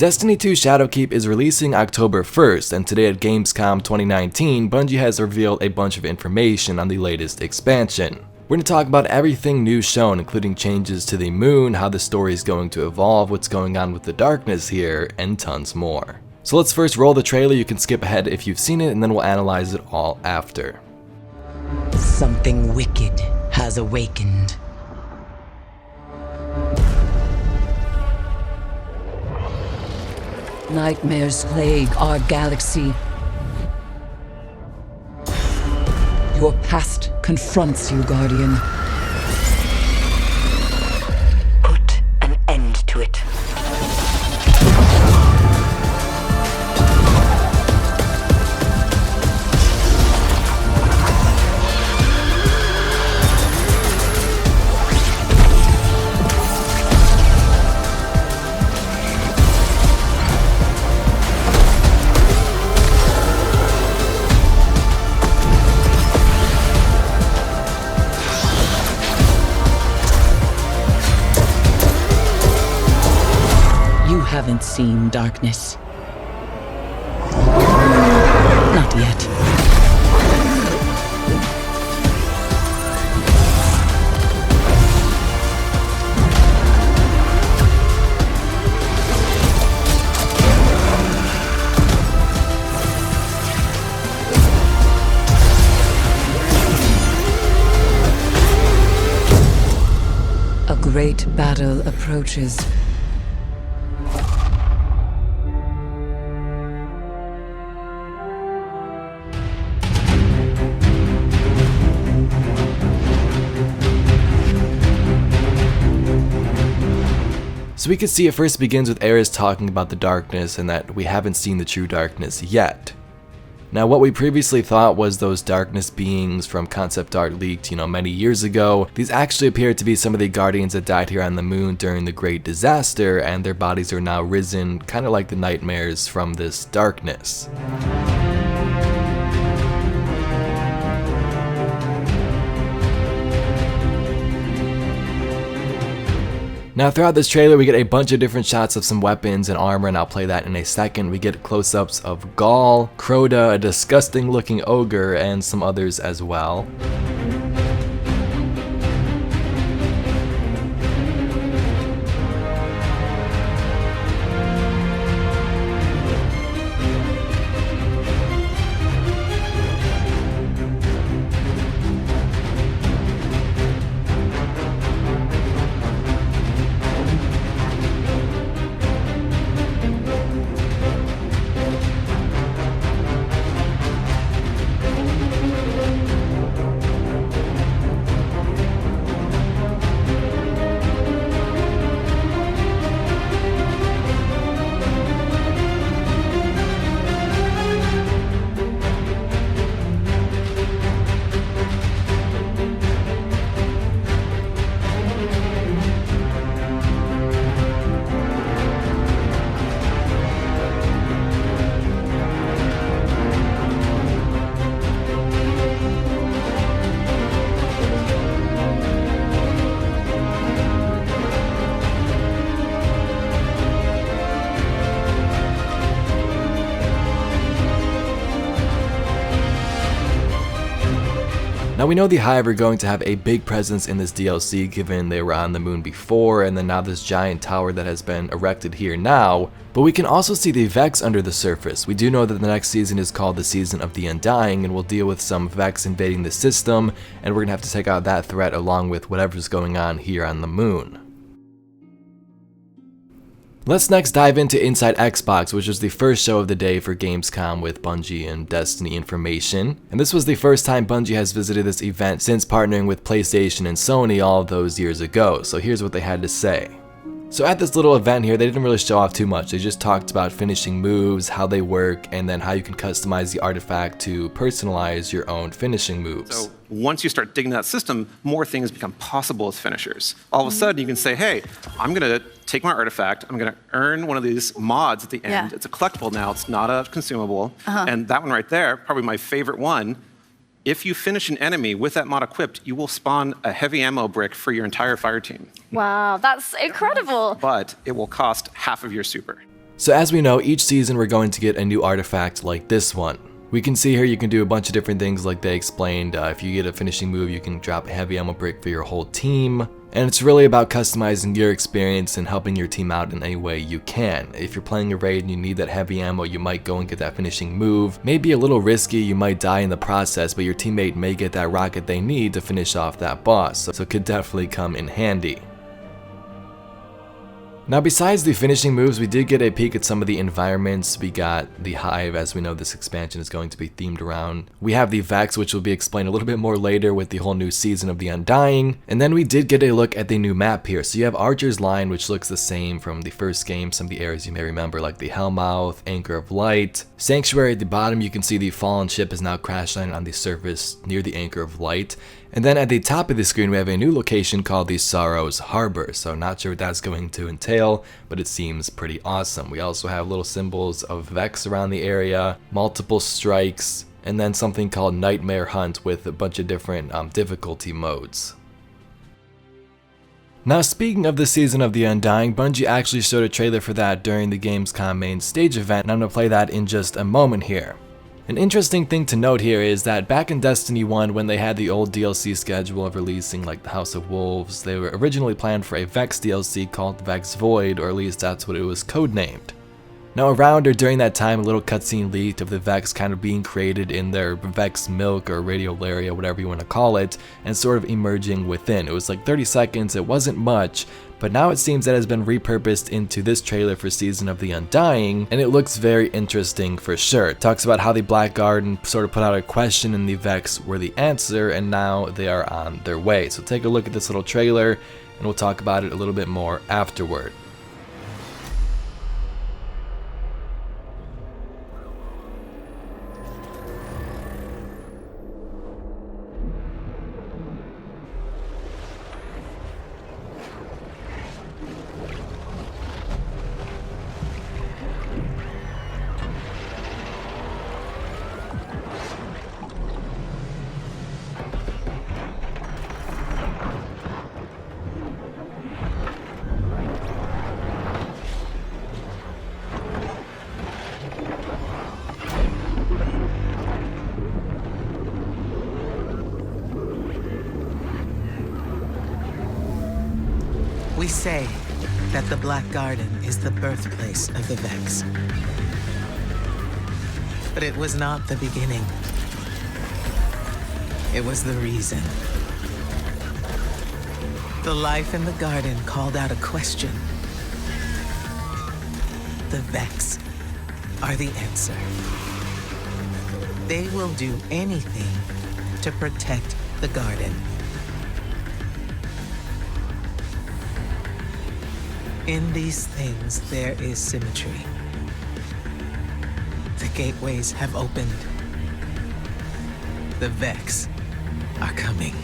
Destiny 2 Shadowkeep is releasing October 1st, and today at Gamescom 2019, Bungie has revealed a bunch of information on the latest expansion. We're going to talk about everything new shown, including changes to the moon, how the story is going to evolve, what's going on with the darkness here, and tons more. So let's first roll the trailer. You can skip ahead if you've seen it, and then we'll analyze it all after. Something wicked has awakened. Nightmares plague our galaxy. Your past confronts you, Guardian. Put an end to it. Haven't seen darkness. Not yet. A great battle approaches. So we can see it first begins with Ares talking about the darkness and that we haven't seen the true darkness yet. Now what we previously thought was those darkness beings from concept art leaked, many years ago, these actually appear to be some of the guardians that died here on the moon during the Great Disaster, and their bodies are now risen, kind of like the nightmares from this darkness. Now throughout this trailer we get a bunch of different shots of some weapons and armor, and I'll play that in a second. We get close-ups of Gaul, Crota, a disgusting looking ogre, and some others as well. Now we know the Hive are going to have a big presence in this DLC given they were on the moon before, and then now this giant tower that has been erected here now, but we can also see the Vex under the surface. We do know that the next season is called the season of the Undying, and we'll deal with some Vex invading the system, and we're gonna have to take out that threat along with whatever's going on here on the moon. Let's next dive into Inside Xbox, which was the first show of the day for Gamescom with Bungie and Destiny information. And this was the first time Bungie has visited this event since partnering with PlayStation and Sony all those years ago. So here's what they had to say. So at this little event here, they didn't really show off too much. They just talked about finishing moves, how they work, and then how you can customize the artifact to personalize your own finishing moves. So once you start digging that system, more things become possible as finishers. All of a sudden you can say, hey, I'm gonna take my artifact, I'm gonna earn one of these mods at the end. It's a collectible now, it's not a consumable. And that one right there, probably my favorite one, if you finish an enemy with that mod equipped, you will spawn a heavy ammo brick for your entire fire team. Wow, that's incredible. But it will cost half of your super. So as we know, each season we're going to get a new artifact like this one. We can see here you can do a bunch of different things like they explained. If you get a finishing move, you can drop a heavy ammo brick for your whole team. And it's really about customizing your experience and helping your team out in any way you can. If you're playing a raid and you need that heavy ammo, you might go and get that finishing move. Maybe a little risky, you might die in the process, but your teammate may get that rocket they need to finish off that boss, so it could definitely come in handy. Now besides the finishing moves, we did get a peek at some of the environments. We got the Hive, as we know this expansion is going to be themed around. We have the Vex, which will be explained a little bit more later with the whole new season of the Undying. And then we did get a look at the new map here. So you have Archer's Line, which looks the same from the first game. Some of the areas you may remember, like the Hellmouth, Anchor of Light. Sanctuary at the bottom, you can see the fallen ship is now crash landing on the surface near the Anchor of Light. And then at the top of the screen, we have a new location called the Sorrows Harbor. So not sure what that's going to entail, but it seems pretty awesome. We also have little symbols of Vex around the area, multiple strikes, and then something called Nightmare Hunt with a bunch of different difficulty modes. Now speaking of the season of the Undying, Bungie actually showed a trailer for that during the Gamescom main stage event, and I'm going to play that in just a moment here. An interesting thing to note here is that back in Destiny 1, when they had the old DLC schedule of releasing like the House of Wolves, they were originally planned for a Vex DLC called Vex Void, or at least that's what it was codenamed. Now around or during that time, a little cutscene leaked of the Vex kind of being created in their Vex milk or radiolaria, whatever you want to call it, and sort of emerging within. It was like 30 seconds, it wasn't much, but now it seems that it has been repurposed into this trailer for Season of the Undying, and it looks very interesting for sure. It talks about how the Black Garden sort of put out a question and the Vex were the answer, and now they are on their way. So take a look at this little trailer, and we'll talk about it a little bit more afterward. We say that the Black Garden is the birthplace of the Vex. But it was not the beginning. It was the reason. The life in the garden called out a question. The Vex are the answer. They will do anything to protect the garden. In these things, there is symmetry. The gateways have opened. The Vex are coming.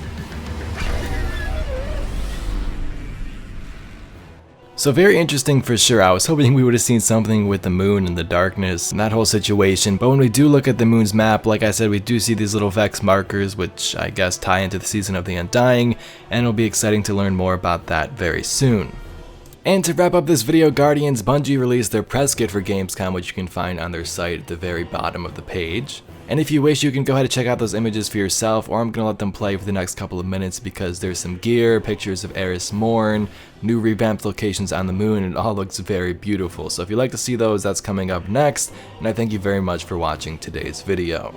So very interesting for sure. I was hoping we would have seen something with the moon and the darkness and that whole situation, but when we do look at the moon's map, like I said, we do see these little Vex markers, which I guess tie into the Season of the Undying, and it'll be exciting to learn more about that very soon. And to wrap up this video, Guardians, Bungie released their press kit for Gamescom, which you can find on their site at the very bottom of the page. And if you wish, you can go ahead and check out those images for yourself, or I'm going to let them play for the next couple of minutes because there's some gear, pictures of Eris Morn, new revamped locations on the moon, and it all looks very beautiful. So if you'd like to see those, that's coming up next, and I thank you very much for watching today's video.